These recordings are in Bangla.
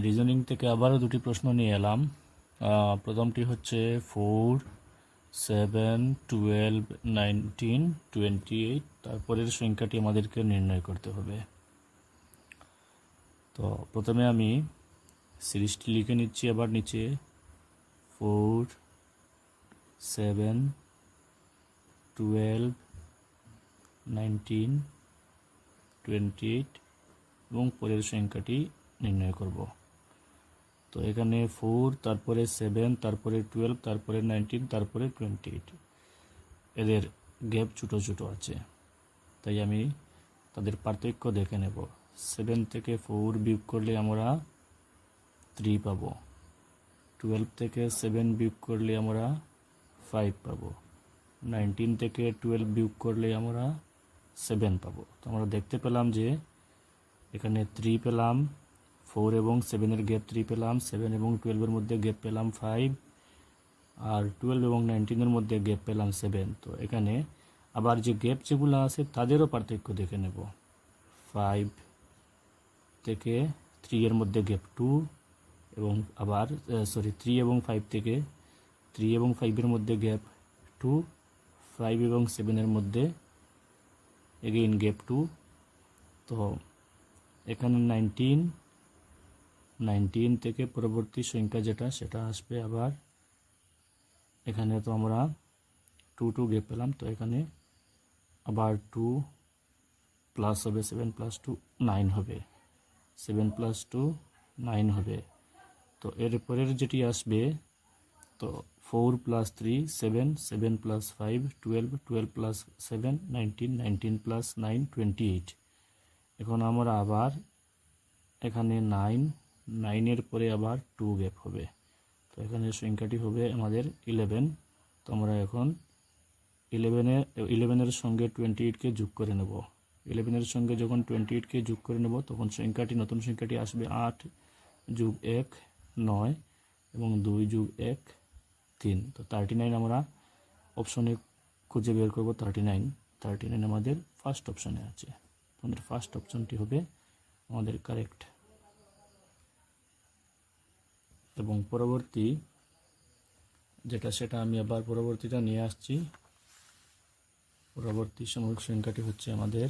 রিজনিং থেকে আবারও দুটি প্রশ্ন নিয়ে এলাম। প্রথমটি হচ্ছে 4, 7, 12, 19, 28, তারপরের সংখ্যাটি আমাদেরকে নির্ণয় করতে হবে। তো প্রথমে আমি সিরিজটি লিখে নিচ্ছি। আবার নিচে 4, 7, 12, 19, 28 এবং পরের সংখ্যাটি নির্ণয় করব। তো এখানে 4, তারপরে 7, তারপরে 12, তারপরে 19, তারপরে 28, এদের গ্যাপ ছোটো ছোটো আছে, তাই আমি তাদের পার্থক্য দেখে নেব। 7 থেকে 4 বিয়োগ করলে আমরা 3 পাবো। 12 থেকে 7 বিয়োগ করলে আমরা 5 পাবো। 19 থেকে 12 বিয়োগ করলে আমরা 7 পাবো। তো আমরা দেখতে পেলাম যে এখানে 3 পেলাম, 4 এবং 7-এর গ্যাপ 3 পেলাম, 7 এবং 12-এর মধ্যে গ্যাপ পেলাম 5, আর 12 এবং 19-এর মধ্যে গ্যাপ পেলাম 7। তো এখানে আবার যে গ্যাপ যেগুলো আছে তাদেরও পার্থক্য দেখে নেব। 5 থেকে 3-এর মধ্যে গ্যাপ 2, এবং আবার 3 এবং 5 থেকে 3 এবং 5-এর মধ্যে গ্যাপ 2, 5 এবং 7-এর মধ্যে এগেইন গ্যাপ 2। তো এখানে 19 থেকে পরবর্তী সংখ্যা যেটা সেটা আসবে আবার এখানে। তো আমরা 2 গ্যাপ পেলাম, তো এখানে আবার 2 প্লাস হবে, 7 + 2 9 হবে, 7 + 2 9 হবে। তো এর পরের যেটি আসবে, তো 4 + 3 7, 7 + 5 12, 12 + 7 19, 19 + 9 28। এখন আমরা আবার এখানে 9-এর পরে আবার 2 গ্যাপ হবে, তো এখানে সংখ্যাটি হবে আমাদের 11। তো আমরা এখন 11-এর সঙ্গে 28-কে যোগ করে নেব। 11-এর সঙ্গে যখন 28-কে যোগ করে নেব তখন নতুন সংখ্যাটি আসবে 8 + 1 9 এবং 2 + 1 3। তো 39 আমরা অপশনে খুঁজে বের করব। 39 আমাদের ফার্স্ট অপশনে আছে। আমাদের ফার্স্ট অপশনটি হবে আমাদের কারেক্ট। এবং পরবর্তী যেটা সেটা আমি আবার পরবর্তীটা নিয়ে আসছি। পরবর্তী সাময়িক সংখ্যাটি হচ্ছে আমাদের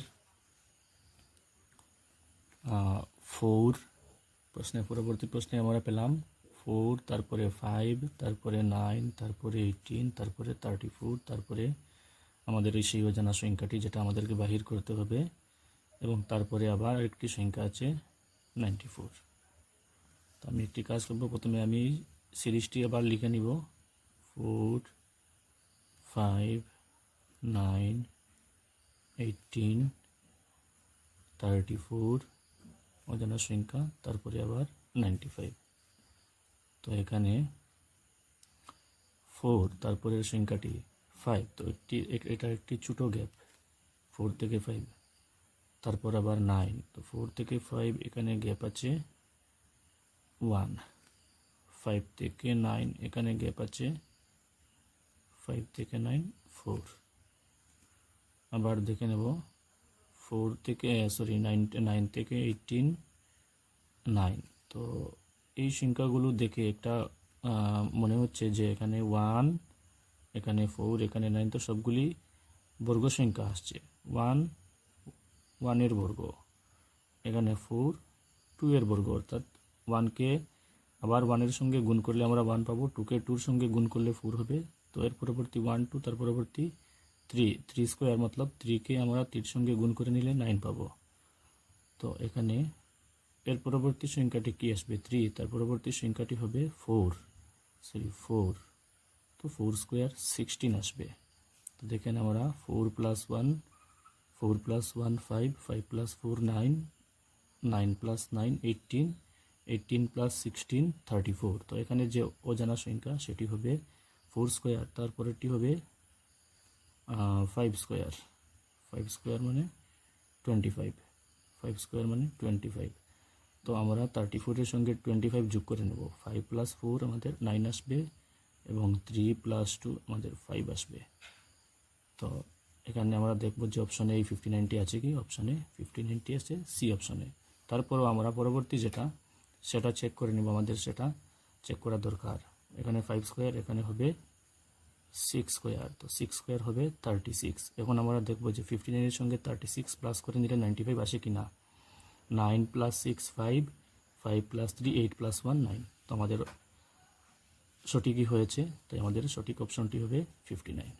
4। পরবর্তী প্রশ্নে আমরা পেলাম 4, তারপরে 5, তারপরে 9, তারপরে 18, তারপরে 34, তারপরে আমাদের এই সেই অজানা সংখ্যাটি যেটা আমাদেরকে বাহির করতে হবে, এবং তারপরে আবার আরেকটি সংখ্যা আছে 94। তো আমি একটি কাজ করব, প্রথমে আমি সিরিজটি আবার লিখে নিব। 4, 5, 9, 18, 34 অজানা সংখ্যা, তারপরে আবার 95। তো এখানে 4, তারপরের সংখ্যাটি 5, তো এটা একটি ছোটো গ্যাপ 4 থেকে 5। তারপর আবার 9, তো 4 থেকে 5 এখানে গ্যাপ আছে 1। 5 থেকে 9 এখানে গ্যাপ আছে 5 থেকে 9 4। আবার দেখে নেব 9 থেকে 18 9। তো এই সংখ্যাগুলো দেখে একটা মনে হচ্ছে যে এখানে 1, এখানে 4, এখানে 9, তো সবগুলি বর্গ সংখ্যা আসছে। 1 এর বর্গ, এখানে 4 2 এর বর্গ, অর্থাৎ 1কে আবার 1-এর সঙ্গে গুণ করলে আমরা 1 পাবো, 2কে 2-র সঙ্গে গুণ করলে 4 হবে। তো এর পরবর্তী 1 2, তার পরবর্তী 3 স্কোয়ার, মতলব 3কে আমরা 3-র সঙ্গে গুণ করে নিলে 9 পাবো। তো এখানে এর পরবর্তী সংখ্যাটি কি আসবে 3, তার পরবর্তী সংখ্যাটি হবে 4। তো 4 স্কোয়ার 16 আসবে। তো দেখেন আমরা 4 + 1 5, 5 + 4 9, 9 + 9 18, 18 + 16 34। তো এখানে যে অজানা সংখ্যা সেটি হবে 4 স্কোয়ার, তারপরেরটি হবে 5 স্কোয়ার। 5 স্কোয়ার মানে 25, 5 স্কোয়ার মানে 25। তো আমরা 34-এর সঙ্গে 25 যোগ করে নেব। 5 + 4 আমাদের 9 আসবে, এবং 3 + 2 আমাদের 5 আসবে। তো এখানে আমরা দেখব যে অপশনে এই 59টি আছে কি, অপশনে 59টি আছে সি অপশনে। তারপরও আমরা পরবর্তী যেটা সেটা চেক করে নেব, আমাদের সেটা চেক করা দরকার। এখানে 5 স্কোয়ার, এখানে হবে 6 স্কোয়ার, তো 6 স্কোয়ার হবে 36। এখন আমরা দেখব যে 59-এর সঙ্গে 36 প্লাস করে নিলে 95 আসে কি না। 9 + 6 5, 5 + 3 8 + 1 9। তো আমাদের সঠিকই হয়েছে, তাই আমাদের সঠিক অপশনটি হবে 59।